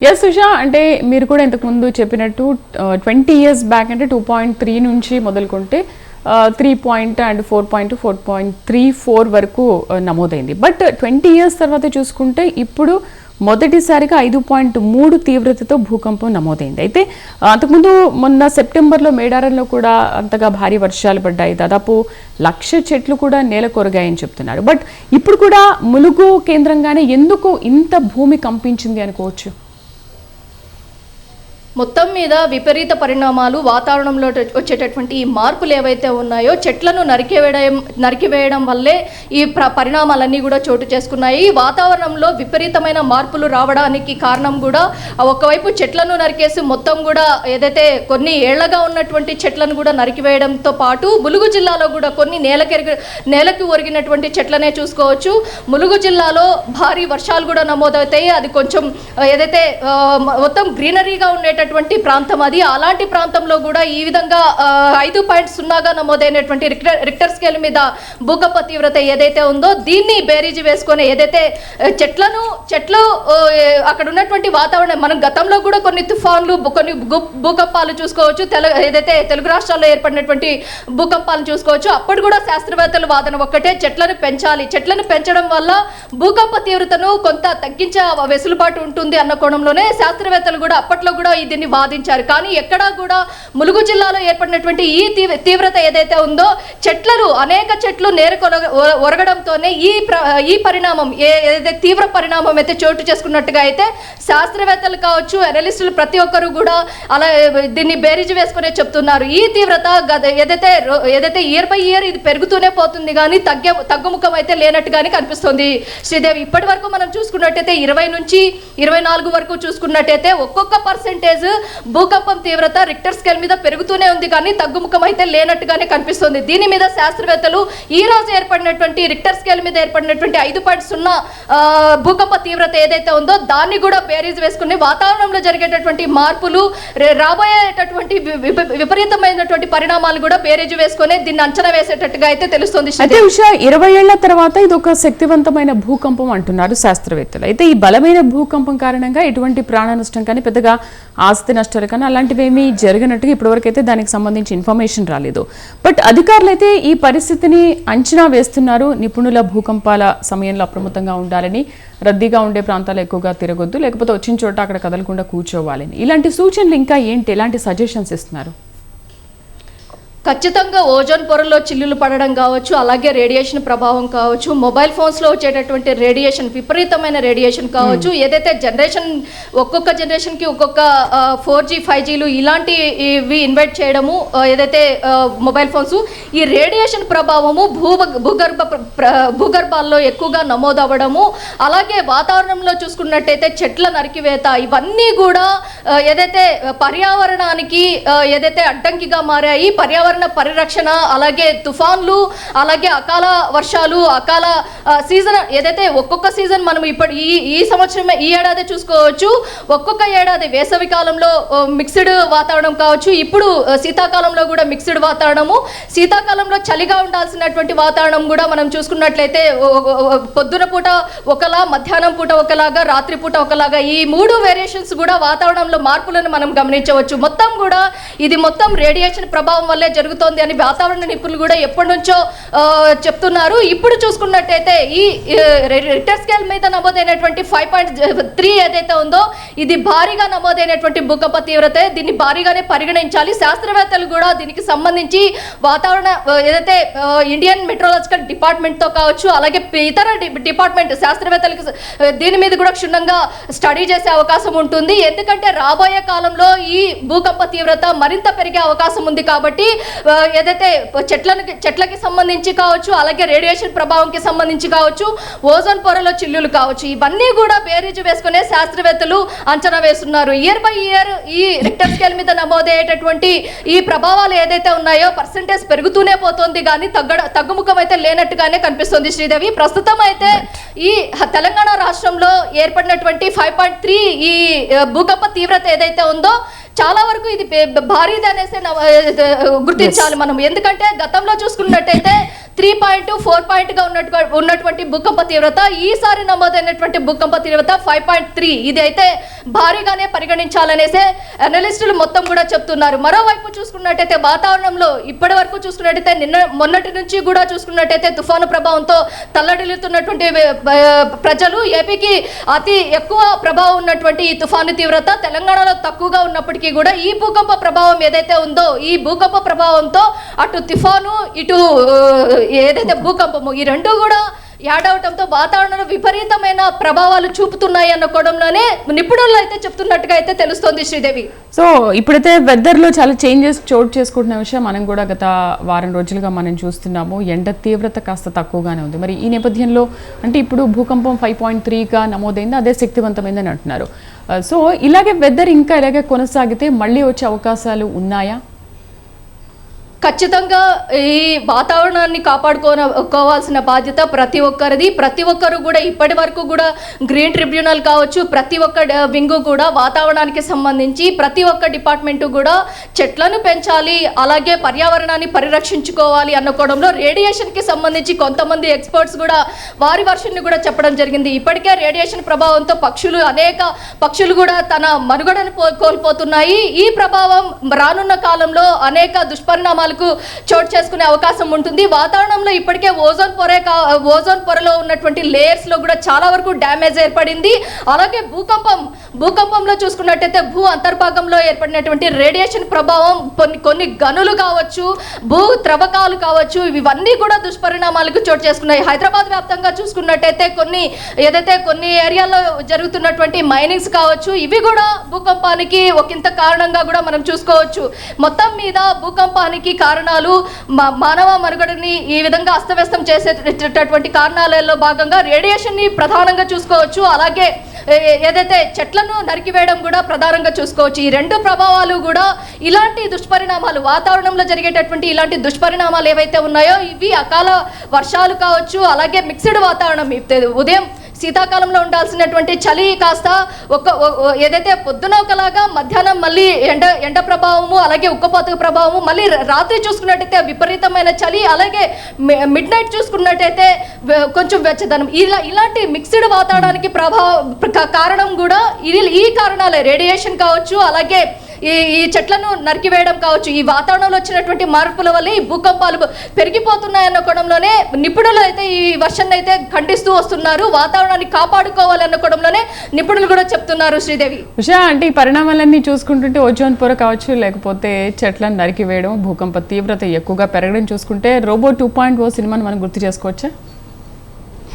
Yes Usha, అంటే మీరు కూడా ఇంతకుముందు చెప్పినట్టు 20 years బ్యాక్ అంటే 2.3 నుంచి మొదలుకుంటే 3 అండ్ 4.34 వరకు నమోదైంది. బట్ 20 years తర్వాత చూసుకుంటే ఇప్పుడు మొదటిసారిగా 5.3 తీవ్రతతో భూకంపం నమోదైంది. అయితే అంతకుముందు మొన్న సెప్టెంబర్లో మేడారంలో కూడా అంతగా భారీ వర్షాలు పడ్డాయి. దాదాపు 1,00,000 చెట్లు కూడా నేల కొరగాయని చెప్తున్నారు. బట్ ఇప్పుడు కూడా ములుగు కేంద్రంగానే ఎందుకు ఇంత భూమి కంపించింది అనుకోవచ్చు? మొత్తం మీద విపరీత పరిణామాలు, వాతావరణంలో వచ్చేటటువంటి ఈ మార్పులు ఏవైతే ఉన్నాయో చెట్లను నరికివేయడం వల్లే ఈ పరిణామాలన్నీ కూడా చోటు చేసుకున్నాయి. వాతావరణంలో విపరీతమైన మార్పులు రావడానికి కారణం కూడా ఒకవైపు చెట్లను నరికేసి మొత్తం కూడా ఏదైతే కొన్ని ఏళ్లగా ఉన్నటువంటి చెట్లను కూడా నరికివేయడంతో పాటు ములుగు జిల్లాలో కూడా కొన్ని నేలకి ఒరిగినటువంటి చెట్లనే చూసుకోవచ్చు. ములుగు జిల్లాలో భారీ వర్షాలు కూడా నమోదవుతాయి. అది కొంచెం ఏదైతే మొత్తం గ్రీనరీగా ఉండేటటువంటి ప్రాంతం అది. అలాంటి ప్రాంతంలో కూడా ఈ విధంగా 5.0గా నమోదైనటువంటి రిక్టర్ స్కేల్ మీద భూకంప తీవ్రత ఏదైతే ఉందో దీన్ని బేరీజు వేసుకొని ఏదైతే చెట్లు అక్కడ ఉన్నటువంటి వాతావరణం, మనం గతంలో కూడా కొన్ని తుఫాన్లు, కొన్ని భూకంపాలు చూసుకోవచ్చు. ఏదైతే తెలుగు రాష్ట్రాల్లో ఏర్పడినటువంటి భూకంపాలను చూసుకోవచ్చు. అప్పుడు కూడా శాస్త్రవేత్తల వాదన ఒక్కటే, చెట్లను పెంచాలి, చెట్లను పెంచడం వల్ల భూకంప తీవ్రతను కొంత తగ్గించే వెసులుబాటు ఉంటుంది అన్న కోణంలోనే శాస్త్రవేత్తలు కూడా అప్పట్లో కూడా దీన్ని వాదించారు. కానీ ఎక్కడా కూడా ములుగు జిల్లాలో ఏర్పడినటువంటి ఈ తీవ్రత ఏదైతే ఉందో అనేక చెట్లు ఒరగడంతోనే ఈ పరిణామం ఏదైతే తీవ్ర పరిణామం అయితే చోటు చేసుకున్నట్టుగా అయితే శాస్త్రవేత్తలు కావచ్చు, అనలిస్టులు ప్రతి ఒక్కరు కూడా అలా దీన్ని బేరీజు వేసుకునే చెప్తున్నారు. ఈ తీవ్రత ఏదైతే ఇయర్ బై ఇయర్ ఇది పెరుగుతూనే పోతుంది కానీ తగ్గుముఖం అయితే లేనట్టుగానే కనిపిస్తుంది. శ్రీదేవి, ఇప్పటి వరకు మనం చూసుకున్నట్టయితే 20 నుంచి 24 వరకు చూసుకున్నట్టయితే ఒక్కొక్క పర్సెంటేజ్ భూకంపం తీవ్రత రిక్టర్ స్కేల్ మీద పెరుగుతూనే ఉంది కానీ తగ్గుముఖం అయితే లేనట్టుగానే కనిపిస్తుంది. దీని మీద శాస్త్రవేత్తలు ఈ రోజు ఏర్పడినటువంటి రిక్టర్ స్కేల్ మీద ఏర్పడినటువంటి 5.0 భూకంప తీవ్రత ఏదైతే ఉందో దాన్ని కూడా బేరీజ్ వేసుకుని వాతావరణంలో జరిగేటటువంటి మార్పులు, రాబోయేటటువంటి విపరీతమైనటువంటి పరిణామాలు కూడా బేరీజ్ వేసుకుని దీన్ని అంచనా వేసేటట్టుగా అయితే తెలుస్తుంది. అయితే ఉషా, 20 ఏళ్ల తర్వాత ఇది ఒక శక్తివంతమైన భూకంపం అంటున్నారు శాస్త్రవేత్తలు. అయితే ఈ బలమైన భూకంపం కారణంగా ఎటువంటి ప్రాణ నష్టం కానీ పెద్దగా ఆస్తి నష్టాలు కానీ అలాంటివి ఏమీ జరిగినట్టుగా ఇప్పటివరకు అయితే దానికి సంబంధించి ఇన్ఫర్మేషన్ రాలేదు. బట్ అధికారులు అయితే ఈ పరిస్థితిని అంచనా వేస్తున్నారు. నిపుణుల భూకంపాల సమయంలో అప్రమత్తంగా ఉండాలని, రద్దీగా ఉండే ప్రాంతాలు ఎక్కువగా తిరగొద్దు, లేకపోతే వచ్చిన చోట అక్కడ కదలకుండా కూర్చోవాలని, ఇలాంటి సూచనలు ఇంకా ఏంటి, ఎలాంటి సజెషన్స్ ఇస్తున్నారు? ఖచ్చితంగా ఓజోన్ పొరలో చిల్లులు పడడం కావచ్చు, అలాగే రేడియేషన్ ప్రభావం కావచ్చు, మొబైల్ ఫోన్స్లో వచ్చేటటువంటి రేడియేషన్, విపరీతమైన రేడియేషన్ కావచ్చు, ఏదైతే ఒక్కొక్క జనరేషన్కి ఒక్కొక్క 4G 5Gలు ఇలాంటివి ఇన్వైట్ చేయడము, ఏదైతే మొబైల్ ఫోన్స్, ఈ రేడియేషన్ ప్రభావము భూగర్భాల్లో ఎక్కువగా నమోదవ్వడము, అలాగే వాతావరణంలో చూసుకున్నట్టయితే చెట్ల నరికివేత, ఇవన్నీ కూడా ఏదైతే పర్యావరణానికి ఏదైతే అడ్డంకిగా మారాయి, పర్యావరణ పరిరక్షణ, అలాగే తుఫాన్లు, అలాగే అకాల వర్షాలు, అకాల సీజన్ ఏదైతే ఒక్కొక్క సీజన్ మనం ఇప్పుడు ఈ సంవత్సరం ఈ ఏడాది చూసుకోవచ్చు. ఒక్కొక్క ఏడాది వేసవి కాలంలో మిక్స్డ్ వాతావరణం కావచ్చు, ఇప్పుడు శీతాకాలంలో కూడా మిక్స్డ్ వాతావరణము, శీతాకాలంలో చలిగా ఉండాల్సినటువంటి వాతావరణం కూడా మనం చూసుకున్నట్లయితే పొద్దున పూట ఒకలా, మధ్యాహ్నం పూట ఒకలాగా, రాత్రి పూట ఒకలాగా, ఈ 3 వేరియేషన్స్ కూడా వాతావరణంలో మార్పులను మనం గమనించవచ్చు. మొత్తం కూడా ఇది మొత్తం రేడియేషన్ ప్రభావం వల్లే జరుగుతోంది అని వాతావరణ నిపుణులు కూడా ఎప్పటి నుంచో చెప్తున్నారు. ఇప్పుడు చూసుకున్నట్టయితే ఈ రిక్టర్ స్కేల్ మీద నమోదైనటువంటి 5.3 ఏదైతే ఉందో ఇది భారీగా నమోదైనటువంటి భూకంప తీవ్రత, దీన్ని భారీగానే పరిగణించాలి. శాస్త్రవేత్తలు కూడా దీనికి సంబంధించి వాతావరణ ఏదైతే ఇండియన్ మెట్రోలాజికల్ డిపార్ట్మెంట్తో కావచ్చు, అలాగే ఇతర డిపార్ట్మెంట్ శాస్త్రవేత్తలకు దీని మీద కూడా క్షుణ్ణంగా స్టడీ చేసే అవకాశం ఉంటుంది. ఎందుకంటే రాబోయే కాలంలో ఈ భూకంప తీవ్రత మరింత పెరిగే అవకాశం ఉంది. కాబట్టి ఏదైతే చెట్లకి సంబంధించి కావచ్చు, అలాగే రేడియేషన్ ప్రభావంకి సంబంధించి కావచ్చు, ఓజోన్ పొరలో చిల్లులు కావచ్చు, ఇవన్నీ కూడా బేరీజు వేసుకునే శాస్త్రవేత్తలు అంచనా వేస్తున్నారు. ఇయర్ బై ఇయర్ ఈ రిక్టర్ స్కేల్ మీద నమోదయ్యేటటువంటి ఈ ప్రభావాలు ఏదైతే ఉన్నాయో పర్సెంటేజ్ పెరుగుతూనే పోతుంది కానీ తగ్గుముఖం అయితే లేనట్టుగానే కనిపిస్తుంది. శ్రీదేవి, ప్రస్తుతం అయితే ఈ తెలంగాణ రాష్ట్రంలో ఏర్పడినటువంటి 5.3 ఈ భూకంప తీవ్రత ఏదైతే ఉందో చాలా వరకు ఇది భారీది అనేసి గుర్తించాలి మనం. ఎందుకంటే గతంలో చూసుకున్నట్టయితే 3.4 ఉన్నటువంటి భూకంప తీవ్రత, ఈసారి నమోదైనటువంటి భూకంప తీవ్రత 5.3. ఇది అయితే భారీగానే పరిగణించాలనేసే అనలిస్టులు మొత్తం కూడా చెప్తున్నారు. మరోవైపు చూసుకున్నట్టయితే వాతావరణంలో ఇప్పటి వరకు చూసుకున్నట్టయితే మొన్నటి నుంచి కూడా చూసుకున్నట్టయితే తుఫాను ప్రభావంతో తల్లడిల్లుతున్నటువంటి ప్రజలు, ఏపీకి అతి ఎక్కువ ప్రభావం ఉన్నటువంటి ఈ తుఫాను తీవ్రత తెలంగాణలో తక్కువగా ఉన్నప్పటికీ కూడా ఈ భూకంప ప్రభావం ఏదైతే ఉందో ఈ భూకంప ప్రభావంతో అటు తుఫాను ఇటు ఏదైతే భూకంపము ఈ రెండు కూడా యాడ్ అవటంతో వాతావరణంలో విపరీతమైన ప్రభావాలు చూపుతున్నాయి అన్న కోణంలోనే నిపుణులు అయితే చెప్తున్నట్టుగా అయితే తెలుస్తోంది శ్రీదేవి. సో ఇప్పుడైతే వెదర్లో చాలా చేంజెస్ చోటు చేసుకుంటున్న విషయం మనం కూడా గత వారం రోజులుగా మనం చూస్తున్నాము. ఎండ తీవ్రత కాస్త తక్కువగానే ఉంది. మరి ఈ నేపథ్యంలో అంటే ఇప్పుడు భూకంపం 5.3గా నమోదైంది, అదే శక్తివంతమైందని అంటున్నారు. సో ఇలాగే వెదర్ ఇంకా ఇలాగే కొనసాగితే మళ్ళీ వచ్చే అవకాశాలు ఉన్నాయా? ఖచ్చితంగా ఈ వాతావరణాన్ని కాపాడుకోవాల్సిన బాధ్యత ప్రతి ఒక్కరిది. ప్రతి ఒక్కరు కూడా ఇప్పటి వరకు కూడా గ్రీన్ ట్రిబ్యునల్ కావచ్చు, ప్రతి ఒక్క వింగు కూడా వాతావరణానికి సంబంధించి ప్రతి ఒక్క డిపార్ట్మెంటు కూడా చెట్లను పెంచాలి, అలాగే పర్యావరణాన్ని పరిరక్షించుకోవాలి అన్న కోణంలో రేడియేషన్కి సంబంధించి కొంతమంది ఎక్స్పర్ట్స్ కూడా వారి వర్షన్ని కూడా చెప్పడం జరిగింది. ఇప్పటికే రేడియేషన్ ప్రభావంతో అనేక పక్షులు కూడా తన మనుగడను కోల్పోతున్నాయి. ఈ ప్రభావం రానున్న కాలంలో అనేక దుష్పరిణామాలు చోటు చేసుకునే అవకాశం ఉంటుంది. వాతావరణంలో ఇప్పటికే ఓజోన్ పొరలో ఉన్నటువంటి లేయర్స్ లో కూడా చాలా వరకు డ్యామేజ్ ఏర్పడింది. అలాగే భూకంపంలో చూసుకున్నట్టయితే భూ అంతర్భాగంలో ఏర్పడినటువంటి రేడియేషన్ ప్రభావం కొన్ని గనులు కావచ్చు, భూ త్రవ్వకాలు కావచ్చు, ఇవన్నీ కూడా దుష్పరిణామాలకు చోటు చేసుకున్నాయి. హైదరాబాద్ వ్యాప్తంగా చూసుకున్నట్టయితే కొన్ని ఏరియాల్లో జరుగుతున్నటువంటి మైనింగ్స్ కావచ్చు, ఇవి కూడా భూకంపానికి ఒకంత కారణంగా కూడా మనం చూసుకోవచ్చు. మొత్తం మీద భూకంపానికి కారణాలు మానవ మనుగడని ఈ విధంగా అస్తవ్యస్తం చేసేటటువంటి కారణాలలో భాగంగా రేడియేషన్ ని ప్రధానంగా చూసుకోవచ్చు. అలాగే ఏదైతే చెట్లను నరికివేయడం కూడా ప్రధానంగా చూసుకోవచ్చు. ఈ రెండు ప్రభావాలు కూడా ఇలాంటి దుష్పరిణామాలు వాతావరణంలో జరిగేటటువంటి ఇలాంటి దుష్పరిణామాలు ఏవైతే ఉన్నాయో ఇవి అకాల వర్షాలు కావచ్చు, అలాగే మిక్స్డ్ వాతావరణం, ఉదయం శీతాకాలంలో ఉండాల్సినటువంటి చలి కాస్త ఏదైతే పొద్దున ఒకలాగా మధ్యాహ్నం మళ్ళీ ఎండ ప్రభావము, అలాగే ఉక్కపోత ప్రభావము, మళ్ళీ రాత్రి చూసుకున్నట్టయితే విపరీతమైన చలి, అలాగే మిడ్ నైట్ చూసుకున్నట్టయితే కొంచెం వెచ్చదనం, ఇలాంటి మిక్స్డ్ వాతావరణానికి కారణం కూడా ఈ కారణాలే. రేడియేషన్ కావచ్చు, అలాగే ఈ చెట్లను నరికివేయడం కావచ్చు. ఈ వాతావరణంలో వచ్చినటువంటి మార్పుల వల్ల ఈ భూకంపాలు పెరిగిపోతున్నాయన్న కోణంలోనే నిపుణులు అయితే ఈ వర్షాన్ని అయితే ఖండిస్తూ వస్తున్నారు. వాతావరణాన్ని కాపాడుకోవాలన్న కోణంలోనే నిపుణులు కూడా చెప్తున్నారు. శ్రీదేవి, ఉషా, అంటే ఈ పరిణామాలన్నీ చూసుకుంటుంటే ఓజోన్ పొర కావచ్చు, లేకపోతే చెట్లను నరికివేయడం, భూకంప తీవ్రత ఎక్కువగా పెరగడం చూసుకుంటే రోబో 2.0 సినిమాను మనం గుర్తు చేసుకోవచ్చా?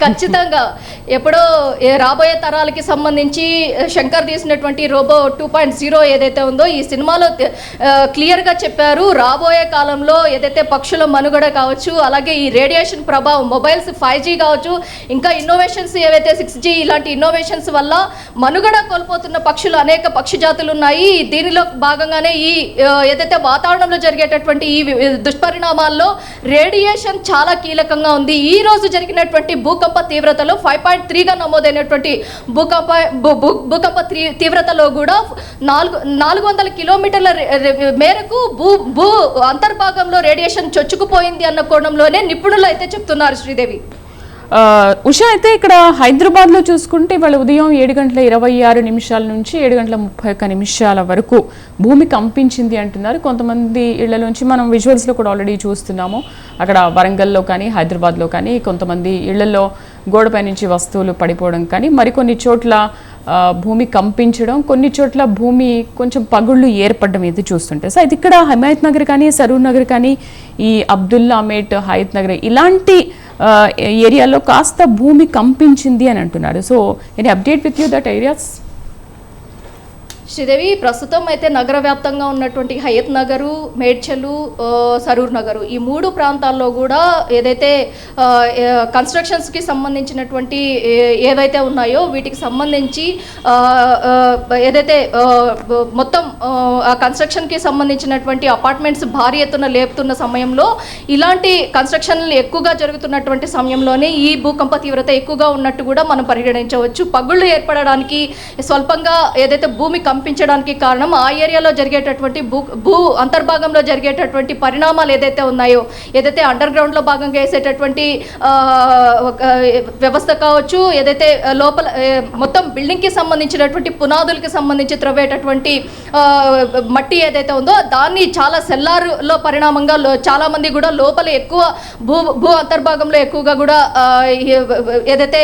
ఖచ్చితంగా ఎప్పుడో రాబోయే తరాలకి సంబంధించి శంకర్ తీసినటువంటి రోబో 2.0 ఏదైతే ఉందో ఈ సినిమాలో క్లియర్గా చెప్పారు. రాబోయే కాలంలో ఏదైతే పక్షుల మనుగడ కావచ్చు, అలాగే ఈ రేడియేషన్ ప్రభావం, మొబైల్స్ 5G కావచ్చు, ఇంకా ఇన్నోవేషన్స్ ఏవైతే 6G ఇలాంటి ఇన్నోవేషన్స్ వల్ల మనుగడ కోల్పోతున్న పక్షులు అనేక పక్షి జాతులు ఉన్నాయి. దీనిలో భాగంగానే ఈ ఏదైతే వాతావరణంలో జరిగేటటువంటి ఈ దుష్పరిణామాల్లో రేడియేషన్ చాలా కీలకంగా ఉంది. ఈ రోజు జరిగినటువంటి భూకంప తీవ్రతలో 5.3గా నమోదైనటువంటి భూకంప తీవ్రతలో కూడా 400 కిలోమీటర్ల మేరకు భూ అంతర్భాగంలో రేడియేషన్ చొచ్చుకుపోయింది అన్న కోణంలోనే నిపుణులు అయితే చెప్తున్నారు. శ్రీదేవి, ఉషా, అయితే ఇక్కడ హైదరాబాద్లో చూసుకుంటే ఇవాళ ఉదయం 7:26 నుంచి 7:31 వరకు భూమి కంపించింది అంటున్నారు. కొంతమంది ఇళ్లలోంచి మనం విజువల్స్లో కూడా ఆల్రెడీ చూస్తున్నాము. అక్కడ వరంగల్లో కానీ హైదరాబాద్లో కానీ కొంతమంది ఇళ్లలో గోడపై నుంచి వస్తువులు పడిపోవడం కానీ, మరికొన్ని చోట్ల భూమి కంపించడం, కొన్ని చోట్ల భూమి కొంచెం పగుళ్ళు ఏర్పడడం ఇది చూస్తుంటే. సో ఇది ఇక్కడ హిమాయత్ నగర్ కానీ, సరూర్ నగర్ కానీ, ఈ అబ్దుల్లామేట్, హయత్ నగర్ ఇలాంటి ఏరియాలో కాస్త భూమి కంపించింది అని అంటున్నారు. So any update with you that areas? Sridevi, ప్రస్తుతం అయితే నగర వ్యాప్తంగా ఉన్నటువంటి హయత్ నగరు, మేడ్చలు, సరూర్ నగరు ఈ మూడు ప్రాంతాల్లో కూడా ఏదైతే కన్స్ట్రక్షన్స్కి సంబంధించినటువంటి ఏవైతే ఉన్నాయో వీటికి సంబంధించి ఏదైతే మొత్తం ఆ కన్స్ట్రక్షన్కి సంబంధించినటువంటి అపార్ట్మెంట్స్ భారీ ఎత్తున లేపుతున్న సమయంలో ఇలాంటి కన్స్ట్రక్షన్లు ఎక్కువగా జరుగుతున్నటువంటి సమయంలోనే ఈ భూకంప తీవ్రత ఎక్కువగా ఉన్నట్టు కూడా మనం పరిగణించవచ్చు. పగుళ్ళు ఏర్పడడానికి స్వల్పంగా ఏదైతే భూమి కంపించడానికి కారణం ఆ ఏరియాలో జరిగేటటువంటి భూ అంతర్భాగంలో జరిగేటటువంటి పరిణామాలు ఏదైతే ఉన్నాయో, ఏదైతే అండర్ గ్రౌండ్లో భాగంగా వేసేటటువంటి వ్యవస్థ కావచ్చు, ఏదైతే లోపల మొత్తం బిల్డింగ్కి సంబంధించినటువంటి పునాదులకి సంబంధించి త్రవ్వేటటువంటి మట్టి ఏదైతే ఉందో దాన్ని చాలా సెల్లార్లో పరిణామంగా చాలామంది కూడా లోపల ఎక్కువ భూ అంతర్భాగంలో ఎక్కువగా కూడా ఏదైతే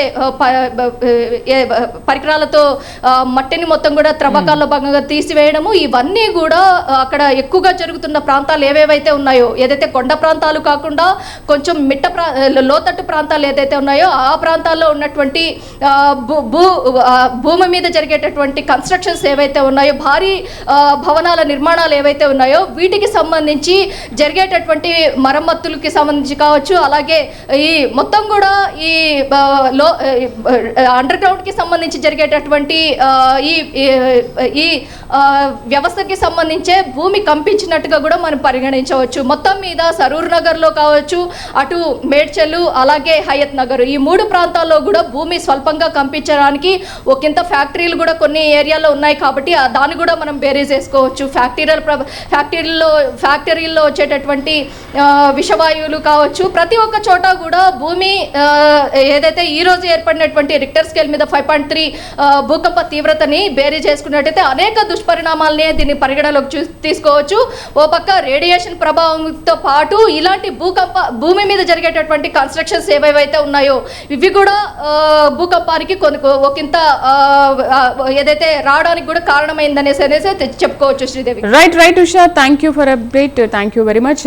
పరికరాలతో మట్టిని మొత్తం కూడా త్రవ్వకాల్లో భాగంగా తీసివేయడము, ఇవన్నీ కూడా అక్కడ ఎక్కువగా జరుగుతున్న ప్రాంతాలు ఏవేవైతే ఉన్నాయో, ఏదైతే కొండ ప్రాంతాలు కాకుండా కొంచెం లోతట్టు ప్రాంతాలు ఏదైతే ఉన్నాయో ఆ ప్రాంతాల్లో ఉన్నటువంటి భూమి మీద జరిగేటటువంటి కన్స్ట్రక్షన్స్ ఏవైతే ఉన్నాయో, భారీ భవనాల నిర్మాణాలు ఏవైతే ఉన్నాయో వీటికి సంబంధించి జరిగేటటువంటి మరమ్మతులకి సంబంధించి కావచ్చు, అలాగే ఈ మొత్తం కూడా ఈ అండర్ గ్రౌండ్కి సంబంధించి జరిగేటటువంటి ఈ వ్యవస్థకి సంబంధించే భూమి కంపించినట్టుగా కూడా మనం పరిగణించవచ్చు. మొత్తం మీద సరూర్ నగర్లో కావచ్చు, అటు మేడ్చల్, అలాగే హయత్ నగర్, ఈ 3 ప్రాంతాల్లో కూడా భూమి స్వల్పంగా కంపించడానికి ఒకంత ఫ్యాక్టరీలు కూడా కొన్ని ఏరియాలో ఉన్నాయి కాబట్టి దాన్ని కూడా మనం బేరీజ్ చేసుకోవచ్చు. ఫ్యాక్టరీల్లో వచ్చేటటువంటి విషవాయువులు కావచ్చు, ప్రతి ఒక్క చోట కూడా భూమి ఏదైతే ఈ రోజు ఏర్పడినటువంటి రిక్టర్ స్కేల్ మీద 5.3 భూకంప తీవ్రతని బేరీ చేసుకున్నట్టయితే అనేక దుష్పరిణామాలనే దీన్ని పరిగణలోకి తీసుకోవచ్చు. ఓ పక్క రేడియేషన్ ప్రభావంతో పాటు ఇలాంటి భూమి మీద జరిగేటటువంటి కన్స్ట్రక్షన్స్ ఏవైతే ఉన్నాయో ఇవి కూడా భూకంపానికి ఒకంత ఏదైతే రావడానికి కూడా కారణమైందనేసి చెప్పుకోవచ్చు. Sridevi. Right Usha, thank you for update. Thank you very much.